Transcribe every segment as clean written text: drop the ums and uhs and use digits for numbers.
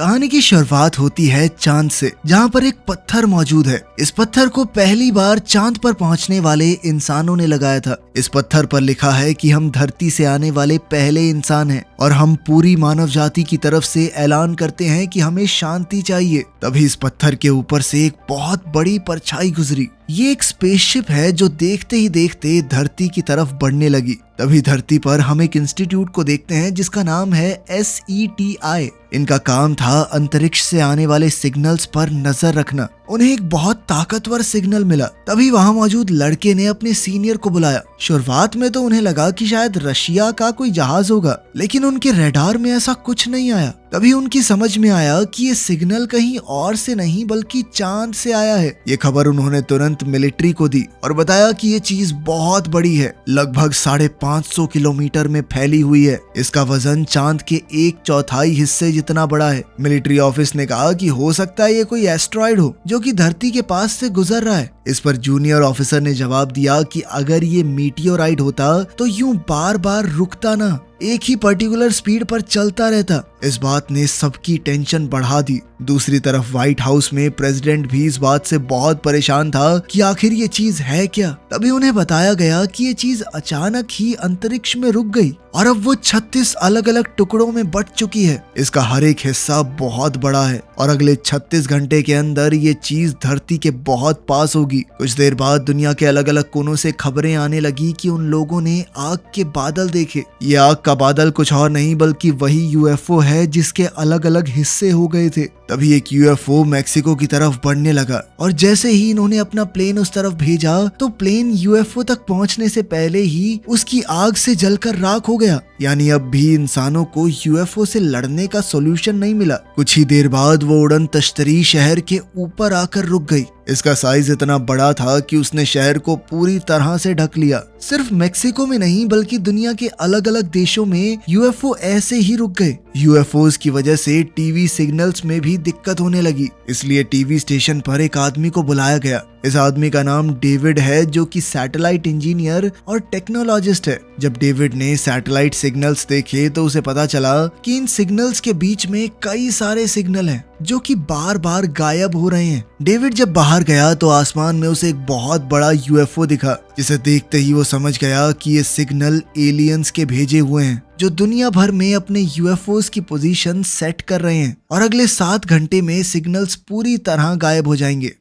कहानी की शुरुआत होती है चांद से, जहाँ पर एक पत्थर मौजूद है। इस पत्थर को पहली बार चांद पर पहुँचने वाले इंसानों ने लगाया था। इस पत्थर पर लिखा है कि हम धरती से आने वाले पहले इंसान हैं और हम पूरी मानव जाति की तरफ से ऐलान करते हैं कि हमें शांति चाहिए। तभी इस पत्थर के ऊपर से एक बहुत बड़ी परछाई गुजरी। ये एक स्पेसशिप है जो देखते ही देखते धरती की तरफ बढ़ने लगी। तभी धरती पर हम एक इंस्टीट्यूट को देखते हैं जिसका नाम है SETI। इनका काम था अंतरिक्ष से आने वाले सिग्नल्स पर नजर रखना। उन्हें एक बहुत ताकतवर सिग्नल मिला। तभी वहां मौजूद लड़के ने अपने सीनियर को बुलाया। शुरुआत में तो उन्हें लगा कि शायद रशिया का कोई जहाज होगा, लेकिन उनके रडार में ऐसा कुछ नहीं आया। तभी उनकी समझ में आया कि ये सिग्नल कहीं और से नहीं बल्कि चांद से आया है। ये खबर उन्होंने तुरंत मिलिट्री को दी और बताया कि ये चीज बहुत बड़ी है, लगभग 550 किलोमीटर में फैली हुई है। इसका वजन चांद के 1/4 हिस्से जितना बड़ा है। मिलिट्री ऑफिस ने कहा कि हो सकता है ये कोई एस्ट्रॉयड हो जो कि धरती के पास से गुजर रहा है। इस पर जूनियर ऑफिसर ने जवाब दिया कि अगर ये मीटियोराइट होता तो यूं बार बार रुकता ना, एक ही पर्टिकुलर स्पीड पर चलता रहता। इस बात ने सबकी टेंशन बढ़ा दी। दूसरी तरफ व्हाइट हाउस में प्रेसिडेंट भी इस बात से बहुत परेशान था कि आखिर ये चीज है क्या। तभी उन्हें बताया गया कि ये चीज अचानक ही अंतरिक्ष में रुक गई और अब वो 36 अलग अलग टुकड़ों में बट चुकी है। इसका हर एक हिस्सा बहुत बड़ा है और अगले 36 घंटे के अंदर ये चीज धरती के बहुत पास होगी। कुछ देर बाद दुनिया के अलग अलग कोनों से खबरें आने लगी कि उन लोगों ने आग के बादल देखे। ये आग का बादल कुछ और नहीं बल्कि वही UFO है जिसके अलग अलग हिस्से हो गए थे। तभी एक UFO मैक्सिको की तरफ बढ़ने लगा और जैसे ही इन्होंने अपना प्लेन उस तरफ भेजा तो प्लेन UFO तक पहुंचने से पहले ही उसकी आग से जलकर राख हो गया। यानी अब भी इंसानों को UFO से लड़ने का सॉल्यूशन नहीं मिला। कुछ ही देर बाद वो उड़न तश्तरी शहर के ऊपर आकर रुक गई। इसका साइज इतना बड़ा था कि उसने शहर को पूरी तरह से ढक लिया। सिर्फ मेक्सिको में नहीं बल्कि दुनिया के अलग अलग देशों में UFO ऐसे ही रुक गए। UFOs की वजह से टीवी सिग्नल्स में भी दिक्कत होने लगी, इसलिए टीवी स्टेशन पर एक आदमी को बुलाया गया। इस आदमी का नाम डेविड है जो कि सैटेलाइट इंजीनियर और टेक्नोलॉजिस्ट है। जब डेविड ने सैटेलाइट सिग्नल्स देखे तो उसे पता चला कि इन सिग्नल्स के बीच में कई सारे सिग्नल हैं जो कि बार बार गायब हो रहे हैं। डेविड जब बाहर गया तो आसमान में उसे एक बहुत बड़ा UFO दिखा, जिसे देखते ही वो समझ गया कि ये सिग्नल एलियंस के भेजे हुए हैं जो दुनिया भर में अपने UFOs की पोजीशन सेट कर रहे हैं और अगले 7 घंटे में सिग्नल्स पूरी तरह गायब हो जाएंगे।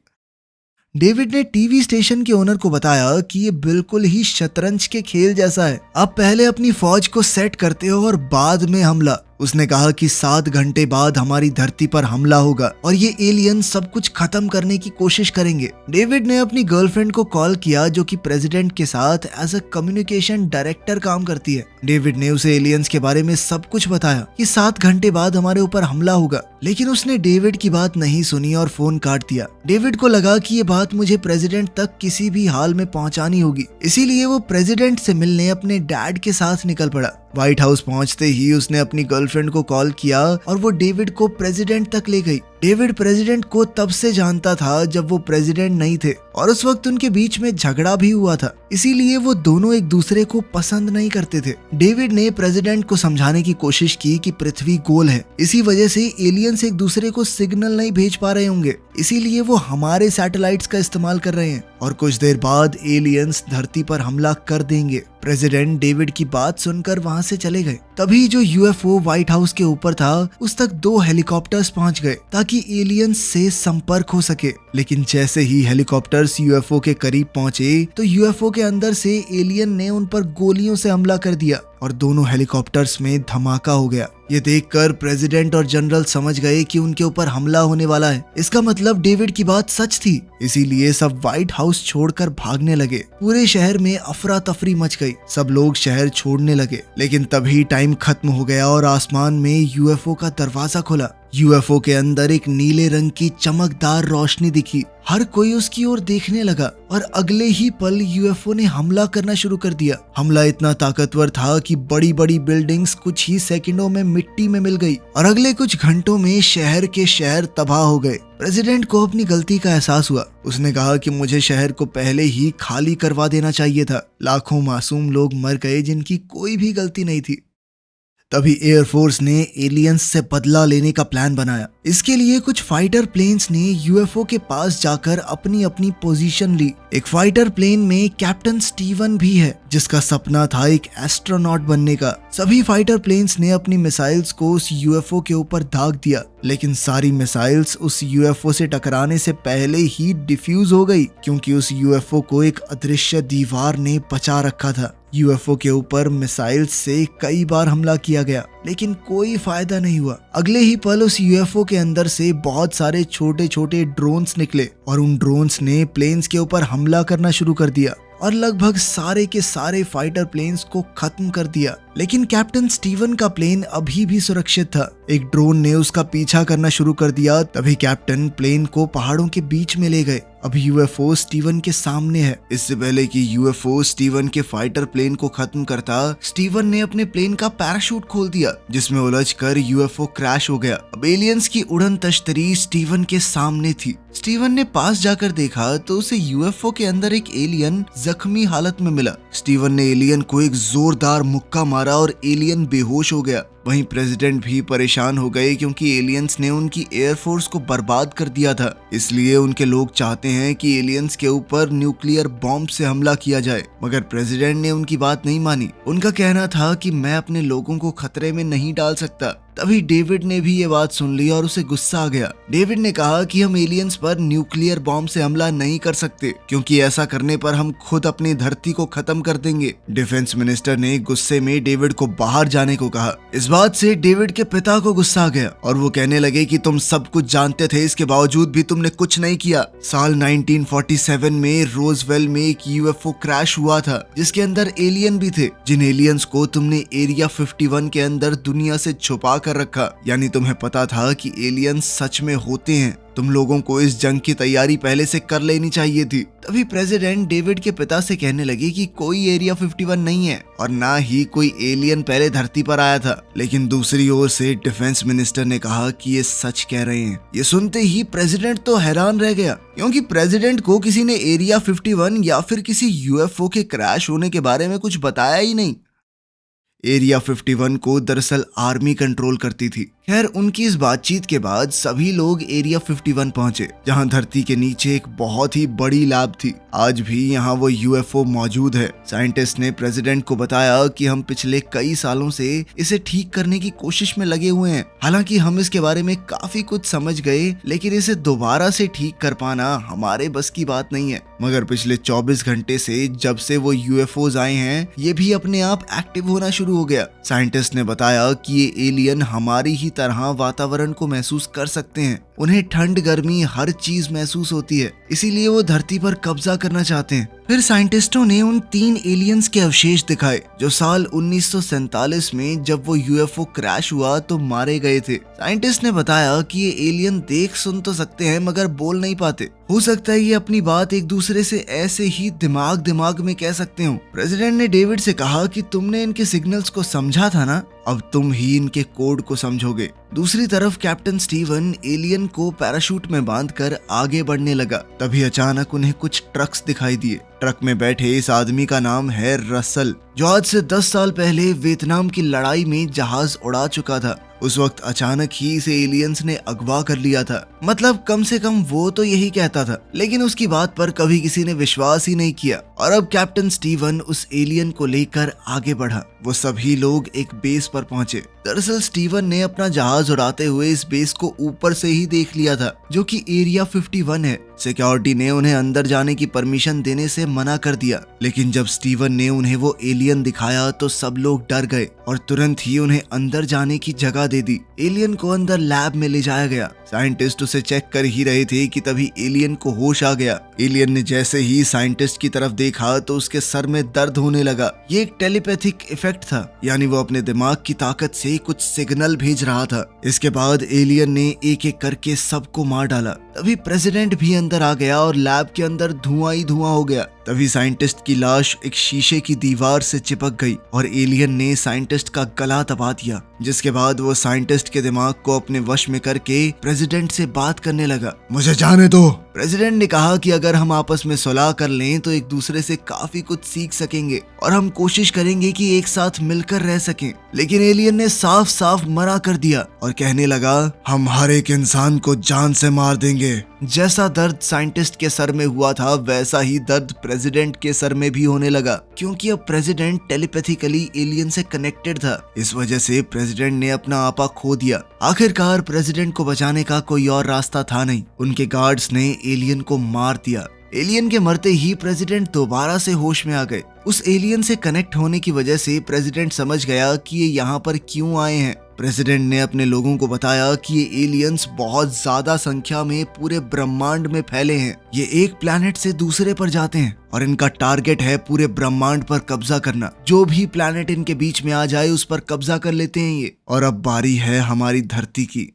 डेविड ने टीवी स्टेशन के ओनर को बताया कि ये बिल्कुल ही शतरंज के खेल जैसा है। आप पहले अपनी फौज को सेट करते हो और बाद में हमला। उसने कहा कि 7 घंटे बाद हमारी धरती पर हमला होगा और ये एलियन सब कुछ खत्म करने की कोशिश करेंगे। डेविड ने अपनी गर्लफ्रेंड को कॉल किया जो कि प्रेसिडेंट के साथ एज अ कम्युनिकेशन डायरेक्टर काम करती है। डेविड ने उसे एलियंस के बारे में सब कुछ बताया कि 7 घंटे बाद हमारे ऊपर हमला होगा, लेकिन उसने डेविड की बात नहीं सुनी और फोन काट दिया। डेविड को लगा कि ये बात मुझे प्रेसिडेंट तक किसी भी हाल में पहुंचानी होगी, इसीलिए वो प्रेसिडेंट से मिलने अपने डैड के साथ निकल पड़ा। व्हाइट हाउस पहुंचते ही उसने अपनी गर्लफ्रेंड को कॉल किया और वो डेविड को प्रेसिडेंट तक ले गई। डेविड प्रेसिडेंट को तब से जानता था जब वो प्रेसिडेंट नहीं थे और उस वक्त उनके बीच में झगड़ा भी हुआ था, इसीलिए वो दोनों एक दूसरे को पसंद नहीं करते थे। डेविड ने प्रेसिडेंट को समझाने की कोशिश की कि पृथ्वी गोल है, इसी वजह से एलियंस एक दूसरे को सिग्नल नहीं भेज पा रहे होंगे, इसीलिए वो हमारे सैटेलाइट्स का इस्तेमाल कर रहे हैं और कुछ देर बाद एलियंस धरती पर हमला कर देंगे। प्रेसिडेंट डेविड की बात सुनकर वहां से चले गए। तभी जो UFO व्हाइट हाउस के ऊपर था उस तक 2 हेलीकॉप्टर्स पहुंच गए ताकि एलियंस से संपर्क हो सके, लेकिन जैसे ही हेलीकॉप्टर्स UFO के करीब पहुंचे तो UFO के अंदर से एलियन ने उन पर गोलियों से हमला कर दिया और दोनों हेलीकॉप्टर्स में धमाका हो गया। ये देखकर प्रेसिडेंट और जनरल समझ गए कि उनके ऊपर हमला होने वाला है। इसका मतलब डेविड की बात सच थी, इसीलिए सब व्हाइट हाउस छोड़कर भागने लगे। पूरे शहर में अफरा तफरी मच गई, सब लोग शहर छोड़ने लगे। लेकिन तभी टाइम खत्म हो गया और आसमान में UFO का दरवाजा खुला। UFO के अंदर एक नीले रंग की चमकदार रोशनी दिखी। हर कोई उसकी ओर देखने लगा और अगले ही पल UFO ने हमला करना शुरू कर दिया। हमला इतना ताकतवर था कि बड़ी बड़ी बिल्डिंग्स कुछ ही सेकंडों में मिट्टी में मिल गई और अगले कुछ घंटों में शहर के शहर तबाह हो गए। प्रेसिडेंट को अपनी गलती का एहसास हुआ। उसने कहा कि मुझे शहर को पहले ही खाली करवा देना चाहिए था। लाखों मासूम लोग मर गए जिनकी कोई भी गलती नहीं थी। तभी एयरफोर्स ने एलियंस से बदला लेने का प्लान बनाया। इसके लिए कुछ फाइटर प्लेन्स ने यूएफओ के पास जाकर अपनी अपनी पोजीशन ली। एक फाइटर प्लेन में कैप्टन स्टीवन भी है, जिसका सपना था एक एस्ट्रोनॉट बनने का। सभी फाइटर प्लेन्स ने अपनी मिसाइल्स को उस यूएफओ के ऊपर दाग दिया, लेकिन सारी मिसाइल्स उस यूएफओ से टकराने से पहले ही डिफ्यूज हो गई, क्योंकि उस यूएफओ को एक अदृश्य दीवार ने बचा रखा था। यूएफओ के ऊपर मिसाइल से कई बार हमला किया गया, लेकिन कोई फायदा नहीं हुआ। अगले ही पल उस यूएफओ के अंदर से बहुत सारे छोटे छोटे ड्रोन्स निकले और उन ड्रोन्स ने प्लेन्स के ऊपर हमला करना शुरू कर दिया और लगभग सारे के सारे फाइटर प्लेन्स को खत्म कर दिया। लेकिन कैप्टन स्टीवन का प्लेन अभी भी सुरक्षित था। एक ड्रोन ने उसका पीछा करना शुरू कर दिया। तभी कैप्टन प्लेन को पहाड़ों के बीच में ले गए। अब यूएफओ स्टीवन के सामने है। इससे पहले कि यूएफओ स्टीवन के फाइटर प्लेन को खत्म करता, स्टीवन ने अपने प्लेन का पैराशूट खोल दिया, जिसमें उलझकर यूएफओ क्रैश हो गया। अब एलियंस की उड़न तश्तरी स्टीवन के सामने थी। स्टीवन ने पास जाकर देखा तो उसे यूएफओ के अंदर एक एलियन जख्मी हालत में मिला। स्टीवन ने एलियन को एक जोरदार मुक्का मारा और एलियन बेहोश हो गया। वहीं प्रेसिडेंट भी परेशान हो गए, क्योंकि एलियंस ने उनकी एयरफोर्स को बर्बाद कर दिया था। इसलिए उनके लोग चाहते हैं कि एलियंस के ऊपर न्यूक्लियर बॉम्ब से हमला किया जाए, मगर प्रेसिडेंट ने उनकी बात नहीं मानी। उनका कहना था कि मैं अपने लोगों को खतरे में नहीं डाल सकता। तभी डेविड ने भी ये बात सुन ली और उसे गुस्सा आ गया। डेविड ने कहा कि हम एलियंस पर न्यूक्लियर बॉम्ब से हमला नहीं कर सकते, क्योंकि ऐसा करने पर हम खुद अपनी धरती को खत्म कर देंगे। डिफेंस मिनिस्टर ने गुस्से में डेविड को बाहर जाने को कहा। इस बात से डेविड के पिता को गुस्सा आ गया और वो कहने लगे कि तुम सब कुछ जानते थे, इसके बावजूद भी तुमने कुछ नहीं किया। साल 1947 में रोजवेल में एक यूएफओ क्रैश हुआ था, जिसके अंदर एलियन भी थे, जिन एलियंस को तुमने एरिया 51 के अंदर दुनिया से छुपा कर रखा। यानी तुम्हें पता था कि एलियंस सच में होते हैं। तुम लोगों को इस जंग की तैयारी पहले से कर लेनी चाहिए थी। तभी प्रेसिडेंट डेविड के पिता से कहने लगे कि कोई एरिया 51 नहीं है और ना ही कोई एलियन पहले धरती पर आया था। लेकिन दूसरी ओर से डिफेंस मिनिस्टर ने कहा कि ये सच कह रहे हैं। ये सुनते ही प्रेसिडेंट तो हैरान रह गया, क्योंकि प्रेसिडेंट को किसी ने एरिया 51 या फिर किसी यूएफओ के क्रैश होने के बारे में कुछ बताया ही नहीं। एरिया 51 को दरअसल आर्मी कंट्रोल करती थी। खैर, उनकी इस बातचीत के बाद सभी लोग एरिया 51 पहुंचे, जहां धरती के नीचे एक बहुत ही बड़ी लैब थी। आज भी यहां वो यूएफओ मौजूद है। साइंटिस्ट ने प्रेसिडेंट को बताया कि हम पिछले कई सालों से इसे ठीक करने की कोशिश में लगे हुए हैं। हालांकि हम इसके बारे में काफी कुछ समझ गए, लेकिन इसे दोबारा से ठीक कर पाना हमारे बस की बात नहीं है। मगर पिछले 24 घंटे से जब से वो यूएफओज आए हैं, ये भी अपने आप एक्टिव होना शुरू हो गया। साइंटिस्ट ने बताया कि ये एलियन हमारी ही तरह वातावरण को महसूस कर सकते हैं। उन्हें ठंड, गर्मी, हर चीज महसूस होती है, इसीलिए वो धरती पर कब्जा करना चाहते हैं। फिर साइंटिस्टों ने उन 3 एलियंस के अवशेष दिखाए, जो साल 1947 में जब वो यूएफओ क्रैश हुआ तो मारे गए थे। साइंटिस्ट ने बताया कि ये एलियन देख सुन तो सकते हैं, मगर बोल नहीं पाते। हो सकता है ये अपनी बात एक दूसरे से ऐसे ही दिमाग में कह सकते हो। प्रेसिडेंट ने डेविड से कहा कि तुमने इनके सिग्नल्स को समझा था ना, अब तुम ही इनके कोड को समझोगे। दूसरी तरफ कैप्टन स्टीवन एलियन को पैराशूट में बांधकर आगे बढ़ने लगा। तभी अचानक उन्हें कुछ ट्रक्स दिखाई दिए। ट्रक में बैठे इस आदमी का नाम है रसल, जो आज से 10 साल पहले वियतनाम की लड़ाई में जहाज उड़ा चुका था। उस वक्त अचानक ही इसे एलियंस ने अगवा कर लिया था। मतलब कम से कम वो तो यही कहता था, लेकिन उसकी बात पर कभी किसी ने विश्वास ही नहीं किया। और अब कैप्टन स्टीवन उस एलियन को लेकर आगे बढ़ा। वो सभी लोग एक बेस पर पहुंचे। दरअसल स्टीवन ने अपना जहाज उड़ाते हुए इस बेस को ऊपर से ही देख लिया था, जो कि एरिया 51 है। सिक्योरिटी ने उन्हें अंदर जाने की परमिशन देने से मना कर दिया, लेकिन जब स्टीवन ने उन्हें वो एलियन दिखाया तो सब लोग डर गए और तुरंत ही उन्हें अंदर जाने की जगह दे दी। एलियन को अंदर लैब में ले जाया गया। साइंटिस्ट उसे चेक कर ही रहे थे कि तभी एलियन को होश आ गया। एलियन ने जैसे ही साइंटिस्ट की तरफ देखा तो उसके सर में दर्द होने लगा। ये एक टेलीपैथिक इफेक्ट था, यानी वो अपने दिमाग की ताकत से कुछ सिग्नल भेज रहा था। इसके बाद एलियन ने एक एक करके सबको मार डाला। तभी प्रेसिडेंट भी अंदर आ गया और लैब के अंदर धुआं ही धुआं हो गया। तभी साइंटिस्ट की लाश एक शीशे की दीवार से चिपक गई और एलियन ने साइंटिस्ट का गला दबा दिया, जिसके बाद वो साइंटिस्ट के दिमाग को अपने वश में करके प्रेसिडेंट प्रेसिडेंट से बात करने लगा। मुझे जाने दो। प्रेसिडेंट ने कहा कि अगर हम आपस में सुलह कर लें तो एक दूसरे से काफी कुछ सीख सकेंगे और हम कोशिश करेंगे कि एक साथ मिलकर रह सकें। लेकिन एलियन ने साफ साफ मना कर दिया और कहने लगा, हम हर एक इंसान को जान से मार देंगे। जैसा दर्द साइंटिस्ट के सर में हुआ था वैसा ही दर्द प्रेसिडेंट के सर में भी होने लगा, क्योंकि अब प्रेसिडेंट टेलीपैथिकली एलियन से कनेक्टेड था। इस वजह से प्रेसिडेंट ने अपना आपा खो दिया। आखिरकार प्रेसिडेंट को बचाने का कोई और रास्ता था नहीं। उनके गार्ड्स ने एलियन को मार दिया। एलियन के मरते ही प्रेसिडेंट दोबारा से होश में आ गए। उस एलियन से कनेक्ट होने की वजह से प्रेसिडेंट समझ गया कि ये यहाँ पर क्यों आए हैं। प्रेसिडेंट ने अपने लोगों को बताया कि ये एलियंस बहुत ज्यादा संख्या में पूरे ब्रह्मांड में फैले हैं। ये एक प्लैनेट से दूसरे पर जाते हैं और इनका टारगेट है पूरे ब्रह्मांड पर कब्जा करना। जो भी प्लैनेट इनके बीच में आ जाए उस पर कब्जा कर लेते हैं ये। और अब बारी है हमारी धरती की।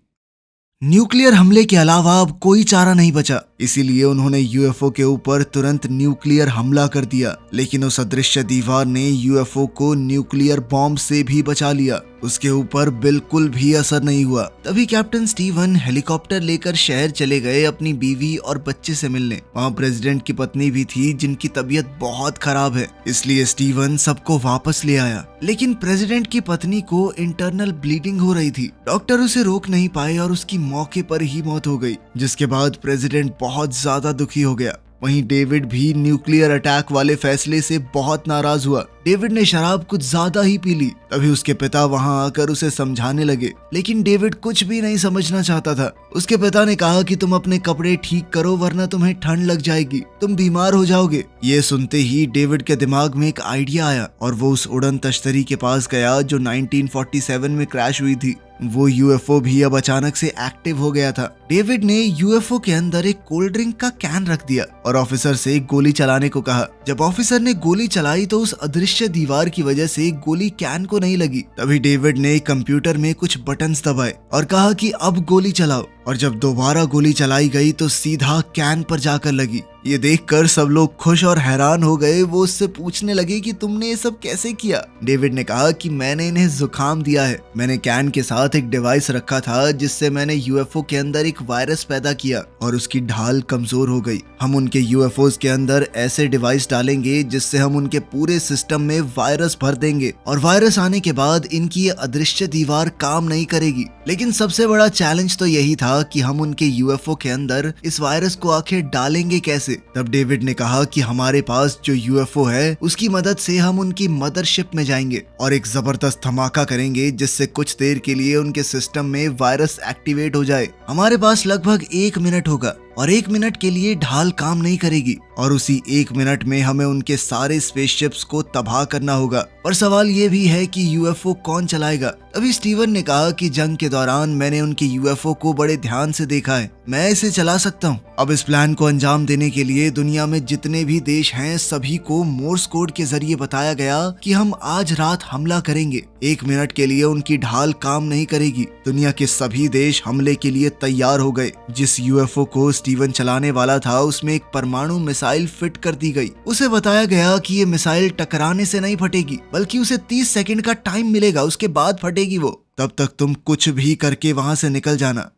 न्यूक्लियर हमले के अलावा अब कोई चारा नहीं बचा, इसीलिए उन्होंने यूएफओ के ऊपर तुरंत न्यूक्लियर हमला कर दिया। लेकिन उस अदृश्य दीवार ने यूएफओ को न्यूक्लियर बॉम्ब से भी बचा लिया। उसके ऊपर बिल्कुल भी असर नहीं हुआ। तभी कैप्टन स्टीवन हेलीकॉप्टर लेकर शहर चले गए अपनी बीवी और बच्चे से मिलने। वहाँ प्रेसिडेंट की पत्नी भी थी जिनकी तबीयत बहुत खराब है, इसलिए स्टीवन सबको वापस ले आया। लेकिन प्रेसिडेंट की पत्नी को इंटरनल ब्लीडिंग हो रही थी। डॉक्टर उसे रोक नहीं पाए और उसकी मौके पर ही मौत हो गई, जिसके बाद प्रेसिडेंट बहुत ज्यादा दुखी हो गया। वहीं डेविड भी न्यूक्लियर अटैक वाले फैसले से बहुत नाराज हुआ। डेविड ने शराब कुछ ज्यादा ही पी ली। तभी उसके पिता वहां आकर उसे समझाने लगे, लेकिन डेविड कुछ भी नहीं समझना चाहता था। उसके पिता ने कहा कि तुम अपने कपड़े ठीक करो वरना तुम्हें ठंड लग जाएगी, तुम बीमार हो जाओगे। ये सुनते ही डेविड के दिमाग में एक आइडिया आया और वो उस उड़न तश्तरी के पास गया जो 1947 में क्रैश हुई थी। वो यूएफओ भी अब अचानक से एक्टिव हो गया था। डेविड ने यूएफओ के अंदर एक कोल्ड ड्रिंक का कैन रख दिया और ऑफिसर से गोली चलाने को कहा। जब ऑफिसर ने गोली चलाई तो उस अदृश्य दीवार की वजह से गोली कैन को नहीं लगी। तभी डेविड ने कंप्यूटर में कुछ बटन्स दबाए और कहा कि अब गोली चलाओ। और जब दोबारा गोली चलाई गई तो सीधा कैन पर जाकर लगी। ये देखकर सब लोग खुश और हैरान हो गए। वो उससे पूछने लगे कि तुमने ये सब कैसे किया। डेविड ने कहा कि मैंने इन्हें जुकाम दिया है। मैंने कैन के साथ एक डिवाइस रखा था जिससे मैंने यूएफओ के अंदर एक वायरस पैदा किया और उसकी ढाल कमजोर हो गई। हम उनके यूएफओज के अंदर ऐसे डिवाइस डालेंगे जिससे हम उनके पूरे सिस्टम में वायरस भर देंगे और वायरस आने के बाद इनकी ये अदृश्य दीवार काम नहीं करेगी। लेकिन सबसे बड़ा चैलेंज तो यही था कि हम उनके यूएफओ के अंदर इस वायरस को आखिर डालेंगे कैसे। तब डेविड ने कहा कि हमारे पास जो यूएफओ है उसकी मदद से हम उनकी मदरशिप में जाएंगे और एक जबरदस्त धमाका करेंगे जिससे कुछ देर के लिए उनके सिस्टम में वायरस एक्टिवेट हो जाए। हमारे पास लगभग 1 मिनट होगा और 1 मिनट के लिए ढाल काम नहीं करेगी और उसी 1 मिनट में हमें उनके सारे स्पेसशिप्स को तबाह करना होगा। पर सवाल ये भी है कि यूएफओ कौन चलाएगा। तभी स्टीवन ने कहा कि जंग के दौरान मैंने उनके यूएफओ को बड़े ध्यान से देखा है, मैं इसे चला सकता हूँ। अब इस प्लान को अंजाम देने के लिए दुनिया में जितने भी देश हैं सभी को मोर्स कोड के जरिए बताया गया कि हम आज रात हमला करेंगे। 1 मिनट के लिए उनकी ढाल काम नहीं करेगी। दुनिया के सभी देश हमले के लिए तैयार हो गए। जिस यूएफओ को स्टीवन चलाने वाला था उसमें एक परमाणु मिसाइल फिट कर दी गई। उसे बताया गया कि ये मिसाइल टकराने से नहीं फटेगी बल्कि उसे 30 सेकंड का टाइम मिलेगा, उसके बाद फटेगी वो। तब तक तुम कुछ भी करके वहां से निकल जाना।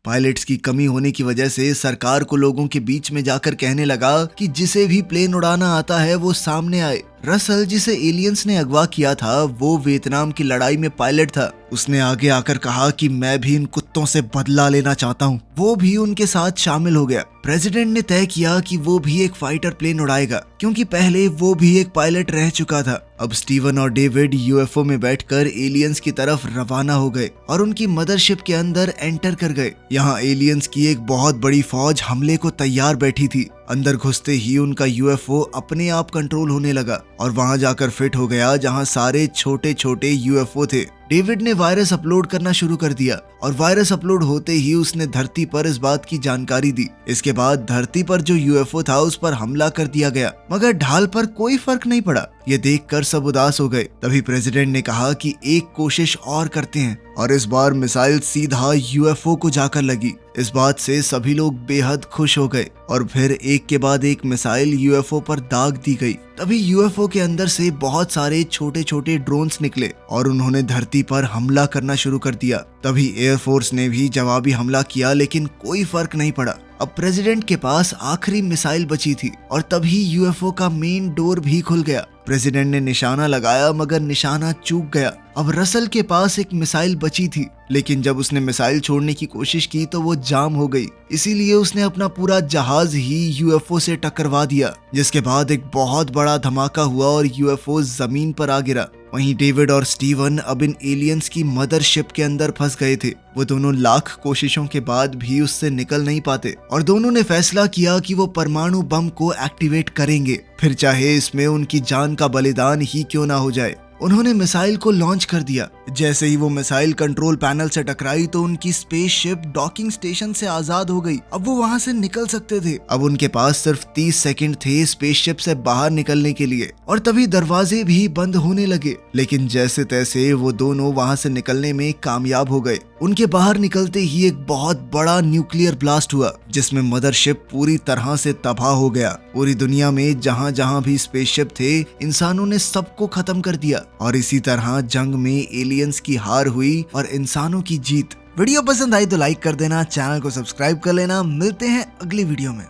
पायलट्स की कमी होने की वजह से सरकार को लोगों के बीच में जाकर कहने लगा कि जिसे भी प्लेन उड़ाना आता है वो सामने आए। रसल, जिसे एलियंस ने अगवा किया था, वो वियतनाम की लड़ाई में पायलट था। उसने आगे आकर कहा कि मैं भी इन कुत्तों से बदला लेना चाहता हूँ। वो भी उनके साथ शामिल हो गया। प्रेसिडेंट ने तय किया कि वो भी एक फाइटर प्लेन उड़ाएगा क्योंकि पहले वो भी एक पायलट रह चुका था। अब स्टीवन और डेविड यूएफओ में बैठकर एलियंस की तरफ रवाना हो गए और उनकी मदरशिप के अंदर एंटर कर गए। यहाँ एलियंस की एक बहुत बड़ी फौज हमले को तैयार बैठी थी। अंदर घुसते ही उनका यूएफओ अपने आप कंट्रोल होने लगा और वहां जाकर फिट हो गया जहां सारे छोटे छोटे यूएफओ थे। डेविड ने वायरस अपलोड करना शुरू कर दिया और वायरस अपलोड होते ही उसने धरती पर इस बात की जानकारी दी। इसके बाद धरती पर जो यूएफओ था उस पर हमला कर दिया गया, मगर ढाल पर कोई फर्क नहीं पड़ा। ये देखकर सब उदास हो गए। तभी प्रेसिडेंट ने कहा कि एक कोशिश और करते हैं और इस बार मिसाइल सीधा यूएफओ को जाकर लगी। इस बात से सभी लोग बेहद खुश हो गए और फिर एक के बाद एक मिसाइल यूएफओ पर दाग दी गई। तभी यूएफओ के अंदर से बहुत सारे छोटे छोटे ड्रोन्स निकले और उन्होंने धरती पर हमला करना शुरू कर दिया। तभी एयरफोर्स ने भी जवाबी हमला किया, लेकिन कोई फर्क नहीं पड़ा। अब प्रेसिडेंट के पास आखिरी मिसाइल बची थी और तभी यूएफओ का मेन डोर भी खुल गया। प्रेसिडेंट ने निशाना लगाया मगर निशाना चूक गया। अब रसल के पास एक मिसाइल बची थी, लेकिन जब उसने मिसाइल छोड़ने की कोशिश की तो वो जाम हो गई। इसीलिए उसने अपना पूरा जहाज ही यूएफओ से टकरवा दिया, जिसके बाद एक बहुत बड़ा धमाका हुआ और यूएफओ जमीन पर आ गिरा। वहीं डेविड और स्टीवन अब इन एलियंस की मदरशिप के अंदर फंस गए थे। वो दोनों लाख कोशिशों के बाद भी उससे निकल नहीं पाते और दोनों ने फैसला किया कि वो परमाणु बम को एक्टिवेट करेंगे, फिर चाहे इसमें उनकी जान का बलिदान ही क्यों ना हो जाए। उन्होंने मिसाइल को लॉन्च कर दिया। जैसे ही वो मिसाइल कंट्रोल पैनल से टकराई तो उनकी स्पेसशिप डॉकिंग स्टेशन से आजाद हो गई। अब वो वहां से निकल सकते थे। अब उनके पास सिर्फ 30 सेकंड थे स्पेसशिप से बाहर निकलने के लिए और तभी दरवाजे भी बंद होने लगे। लेकिन जैसे तैसे वो दोनों वहां से निकलने में कामयाब हो गए। उनके बाहर निकलते ही एक बहुत बड़ा न्यूक्लियर ब्लास्ट हुआ, जिसमें मदरशिप पूरी तरह से तबाह हो गया। पूरी दुनिया में जहां जहां भी स्पेसशिप थे, इंसानों ने सबको खत्म कर दिया और इसी तरह जंग में एलियंस की हार हुई और इंसानों की जीत। वीडियो पसंद आई तो लाइक कर देना, चैनल को सब्सक्राइब कर लेना। मिलते हैं अगली वीडियो में।